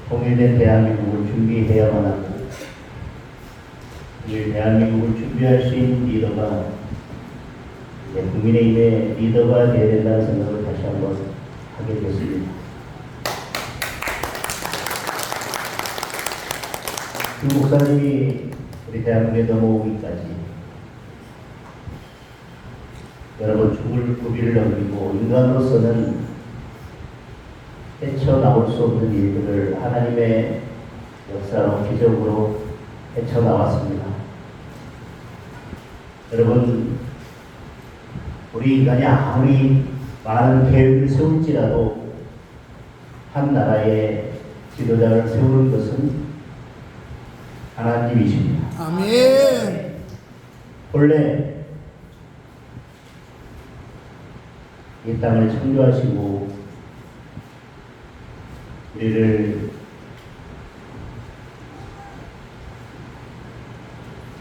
통일된 대한민국을 준비해야만 하고, 이 대한민국을 준비할 수 있는 리더가 국민의힘의 리더가 되어야 된다는 생각을 다시 한번 하게 됐습니다. 그 목사님이 우리 대한민국에 넘어오기까지 여러 번 죽을 고비를 넘기고 인간으로서는 헤쳐나올 수 없는 일들을 하나님의 역사로 기적으로 헤쳐나왔습니다. 여러분, 우리 인간이 아무리 많은 계획을 세울지라도 한 나라의 지도자를 세우는 것은 하나님이십니다. 아멘. 본래 이 땅을 창조하시고 우리를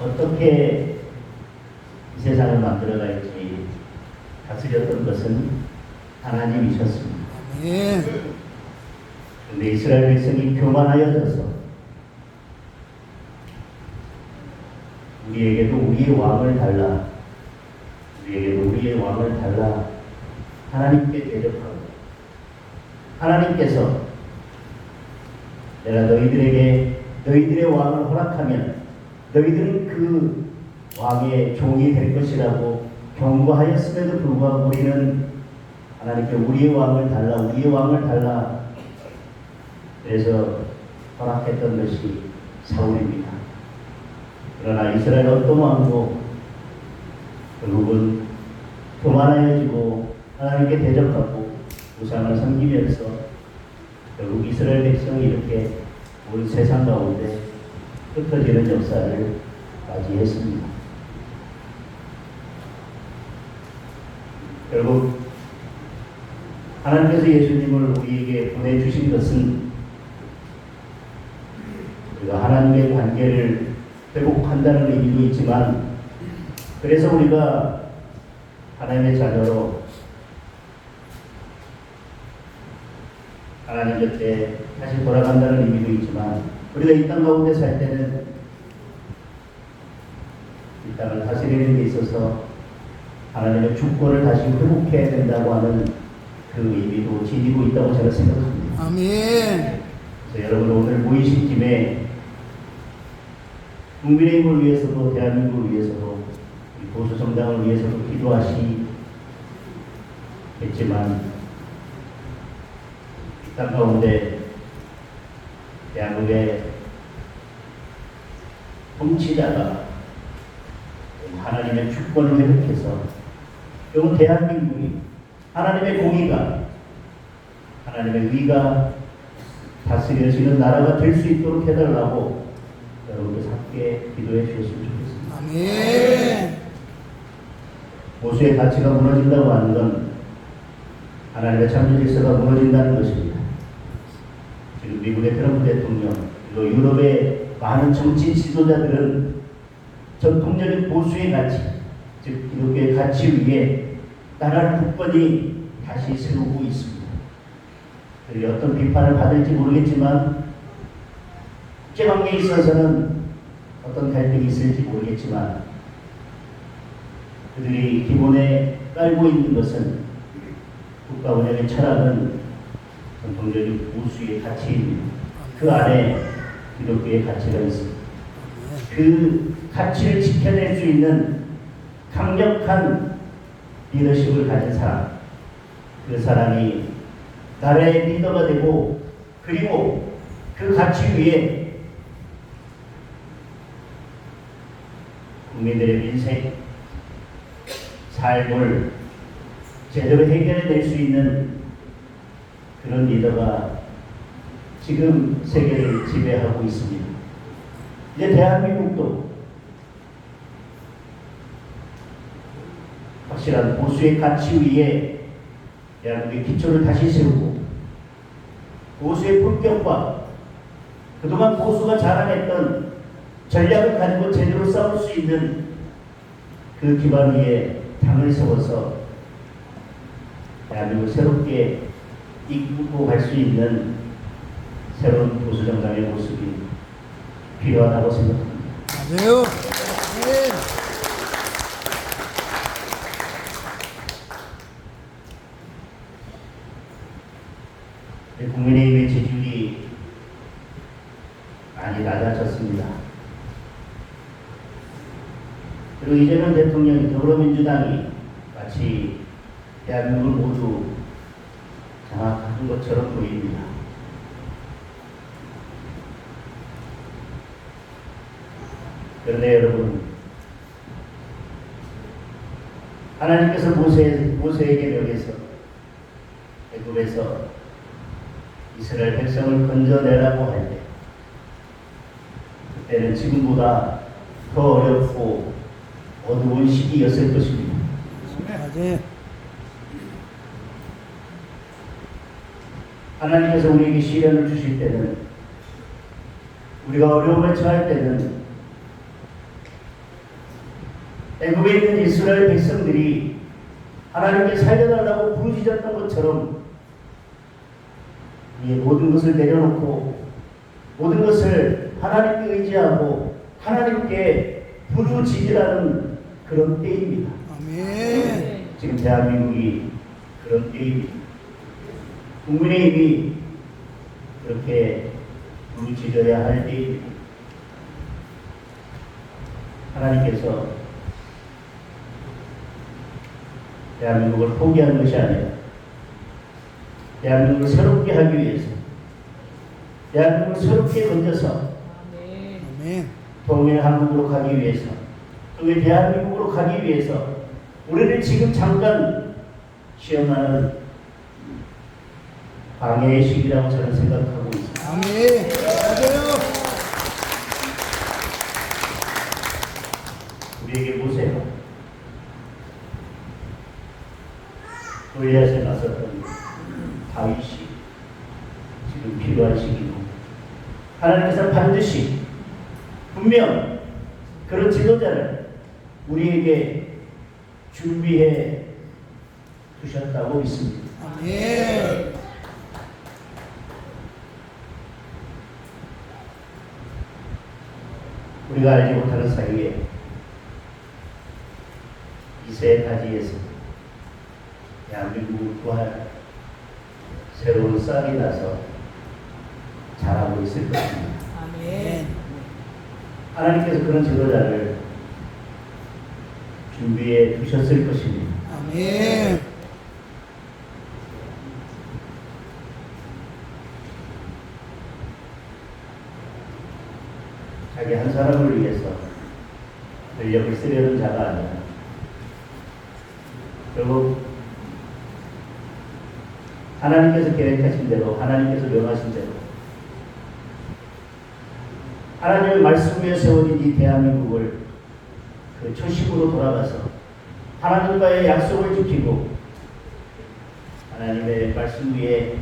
어떻게 이 세상을 만들어갈지 다스렸던 것은 하나님이셨습니다. 아멘. 그런데 이스라엘 백성이 교만하여져서 우리에게도 우리의 왕을 달라, 우리에게도 우리의 왕을 달라 하나님께 대적하고, 하나님께서 내가 너희들에게 너희들의 왕을 허락하면 너희들은 그 왕의 종이 될 것이라고 경고하였음에도 불구하고 우리는 하나님께 우리의 왕을 달라, 우리의 왕을 달라, 그래서 허락했던 것이 사울입니다. 그러나 이스라엘 어떤 왕도 결국은 교만하여지고 하나님께 대적하고 우상을 섬기면서 결국 이스라엘 백성이 이렇게 온 세상 가운데 흩어지는 역사를 맞이했습니다. 결국 하나님께서 예수님을 우리에게 보내주신 것은 우리가 하나님의 관계를 회복한다는 의미도 있지만, 그래서 우리가 하나님의 자녀로 하나님 곁에 다시 돌아간다는 의미도 있지만, 우리가 이 땅 가운데 살 때는 이 땅을 다스리는 데 있어서 하나님의 주권을 다시 회복해야 된다고 하는 그 의미도 지니고 있다고 제가 생각합니다. 아멘. 그래서 여러분 오늘 모이신 김에 국민의힘을 위해서도 대한민국을 위해서도 보수 정당을 위해서도 기도하시겠지만, 이 땅 가운데 대한민국의 통치자가 하나님의 주권을 회복해서 결국 대한민국이 하나님의 공의가, 하나님의 의가 다스려지는 나라가 될 수 있도록 해달라고 여러분들 함께 기도해 주셨으면 좋겠습니다. 아멘. 보수의 가치가 무너진다고 하는 건 하나님의 창조 질서가 무너진다는 것입니다. 지금 미국의 트럼프 대통령, 그리고 유럽의 많은 정치 지도자들은 전통적인 보수의 가치, 즉 기독교의 가치 위에 나라를 굳건히 다시 세우고 있습니다. 어떤 비판을 받을지 모르겠지만, 국제관계에 있어서는 어떤 갈등이 있을지 모르겠지만, 그들이 기본에 깔고 있는 것은 국가 운영의 철학은 전통적인 보수의 가치입니다. 그 안에 기독교의 가치가 있습니다. 그 가치를 지켜낼 수 있는 강력한 리더십을 가진 사람, 그 사람이 나라의 리더가 되고, 그리고 그 가치 위에 국민들의 민생, 삶을 제대로 해결해낼 수 있는 그런 리더가 지금 세계를 지배하고 있습니다. 이제 대한민국도 확실한 보수의 가치 위에 대한민국의 기초를 다시 세우고, 보수의 품격과 그동안 보수가 자랑했던 전략을 가지고 제대로 싸울 수 있는 그 기반 위에 당을 세워서 대한민국을 새롭게 이끌고 갈 수 있는 새로운 보수정당의 모습이 필요하다고 생각합니다. 맞아요. 아멘. 국민의힘의 지지율이 많이 낮아졌습니다. 그리고 이재명 대통령이 더불어민주당이 마치 대한민국을 모두 장악한 것처럼 보입니다. 그런데 여러분, 하나님께서 모세에게 명해서 애굽에서 이스라엘 백성을 건져내라고 할 때, 그때는 지금보다 더 어렵고 어두운 시기였을 것입니다. 맞아요. 하나님께서 우리에게 시련을 주실 때는, 우리가 어려움을 처할 때는 애굽에 있는 이스라엘 백성들이 하나님께 살려달라고 부르짖었던 것처럼 우리의 모든 것을 내려놓고 모든 것을 하나님께 의지하고 하나님께 부르짖으라는 그런 때입니다. 아멘. 지금 대한민국이 그런 때입니다. 국민의힘이 그렇게 부르짖어야 할 때입니다. 하나님께서 대한민국을 포기한 것이 아니라 대한민국을 새롭게 하기 위해서, 대한민국을 새롭게 건져서 아멘. 통일 한국으로 가기 위해서, 또 대한민국으로 가기 위해서 우리를 지금 잠깐 시험하는 방해의 시기라고 저는 생각하고 있습니다. 아멘. 맞아요. 우리에게 보세요. 골리앗에 나섰던 다윗이 지금 필요한 시기고, 하나님께서 반드시 분명 그런 지도자를 우리에게 준비해 두셨다고 믿습니다. 아멘. 우리가 알지 못하는 사이에 이세 가지에서 대한민국을 구할 새로운 싹이 나서 자라고 있을 것입니다. 아멘. 하나님께서 그런 지도자를 준비해 두셨을 것입니다. 아멘. 자기 한 사람을 위해서 권력을 쓰려는 자가 아니라 결국 하나님께서 계획하신 대로, 하나님께서 명하신 대로 하나님의 말씀 위에 세워진 이 대한민국을 그 초심으로 돌아가서 하나님과의 약속을 지키고 하나님의 말씀 위에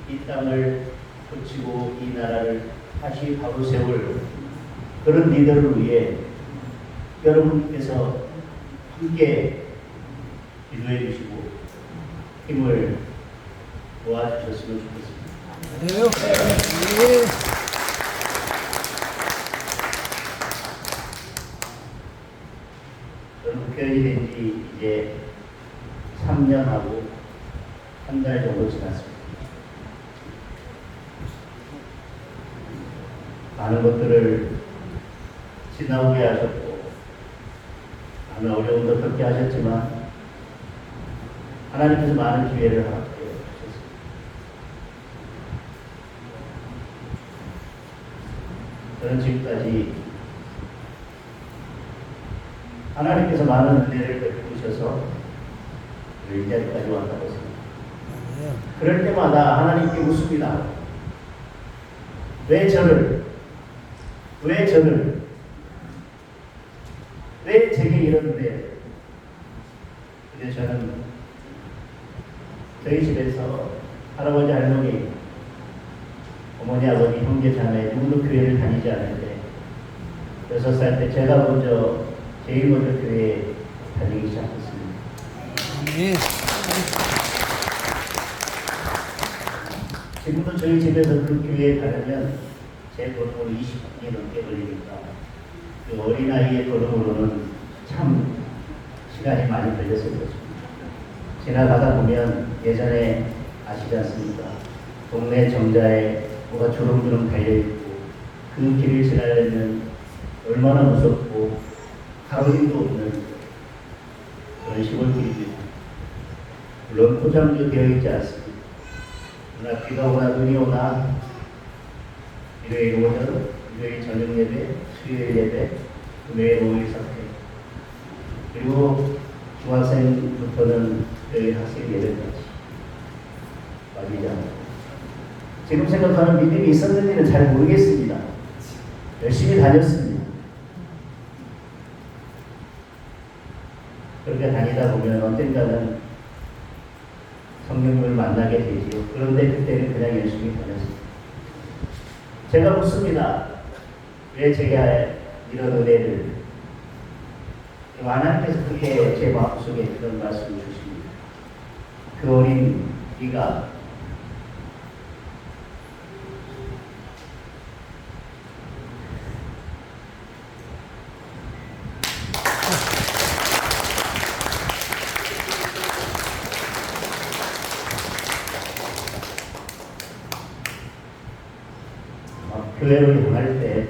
이 땅을 고치고 이 나라를 다시 바로 세울 그런 리더를 위해 여러분께서 함께 기도해 주시고 힘을 모아주셨으면 좋겠습니다. 맞아요. 아멘. 저는 국회의원이 된 지 이제 3년하고 한 달 정도 지났습니다. 많은 것들을 지나오게 하셨고 많은 어려움도 겪게 하셨지만 하나님께서 많은 기회를 허락해 주셨습니다. 저는 지금까지 하나님께서 많은 은혜를 베푸셔서 이 자리까지 왔다고 생각합니다. 맞아요. 그럴 때마다 하나님께 묻습니다. 왜 저를, 왜 제게 이러는데? 근데 저는 저희 집에서 할아버지, 할머니, 어머니, 아버지, 형제, 자매 누구도 교회를 다니지 않는데 6살 때 제가 제일 먼저 교회에 다니기 시작했습니다. 아멘. 지금도 저희 집에서 그 교회에 가려면 제 걸음으로 20분이 넘게 걸리니까 그 어린아이의 걸음으로는 참 시간이 많이 걸렸을 것입니다. 지나가다 보면 예전에 아시지 않습니까? 동네 정자에 뭐가 주렁주렁 달려있고 그 길을 지나려면 얼마나 무섭고 가로등도 없는 그런 시골길입니다. 물론 포장도 되어 있지 않습니다. 그러나 비가 오나 눈이 오나 일요일 오전, 일요일 저녁 예배, 수요일 예배, 금요일 오일 사태 그리고 중학생부터는 교회 학생 예배까지 빠지지 않고 지금 생각하면 믿음이 있었는지는 잘 모르겠습니다. 열심히 다녔습니다. 그렇게 다니다 보면 언젠가는 성령님을 만나게 되지요. 그런데 그때는 그냥 열심히 다녔습니다. 제가 묻습니다. 왜 제가 이런 은혜를 하나님께서 그렇게 제 마음속에 그런 말씀을 주십니다. 그 어린 이가 교회를 향할 때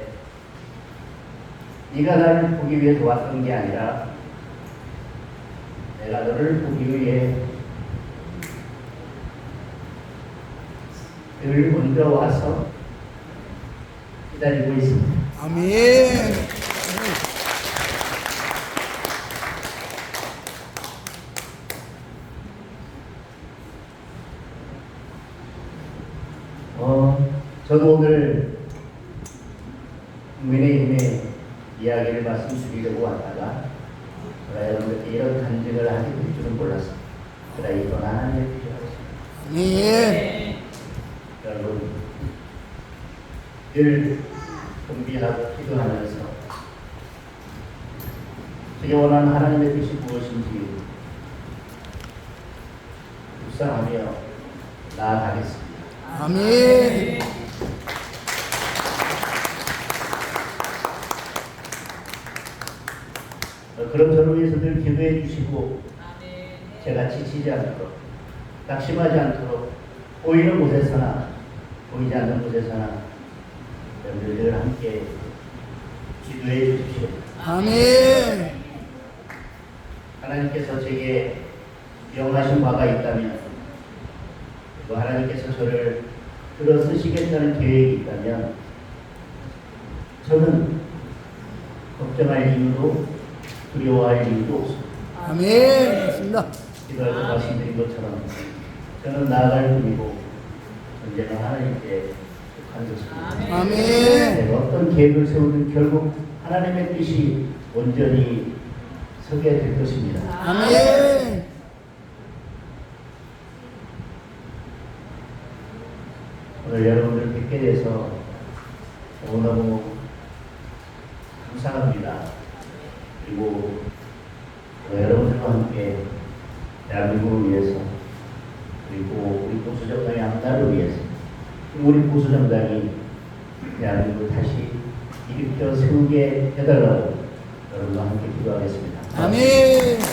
네가 나를 보기 위해서 왔던 게 아니라 내가 너를 보기 위해 늘 먼저 와서 기다리고 있습니다. 아멘. 저도 오늘 국민의힘의 이야기를 말씀드리려고 왔다가 여러분들께 이런 간증을 하게 될 줄은 몰랐습니다. 그러나 이건 하나님의 뜻이었습니다. 아멘. 여러분 늘 준비하고 기도하면서 제가 원하는 하나님의 뜻이 무엇인지 묵상하며 나아가겠습니다. 아멘. 그럼 저를 위해서 늘 기도해 주시고 제가 지치지 않도록 낙심하지 않도록 보이는 곳에서나 보이지 않는 곳에서나 여러분들 늘 함께 기도해 주십시오. 아멘. 하나님께서 제게 명하신 바가 있다면 또 하나님께서 저를 들어 쓰시겠다는 계획이 있다면 저는 걱정할 이유도 두려워할 이유도 없습니다. 아멘. 맞습니다. 기도할 때 말씀드린 것처럼 저는 나아갈 뿐이고 언제나 하나님께 속한 것입니다. 아멘. 내가 어떤 계획을 세우든 결국 하나님의 뜻이 온전히 서게 될 것입니다. 아멘. 오늘 여러분들 뵙게 돼서 너무너무 감사합니다. 그리고 여러분들과 함께 대한민국을 위해서 그리고 우리 보수정당의 앞날을 위해서 그리고 우리 보수정당이 대한민국을 다시 일으켜 세우게 해달라고 여러분과 함께 기도하겠습니다. 아멘.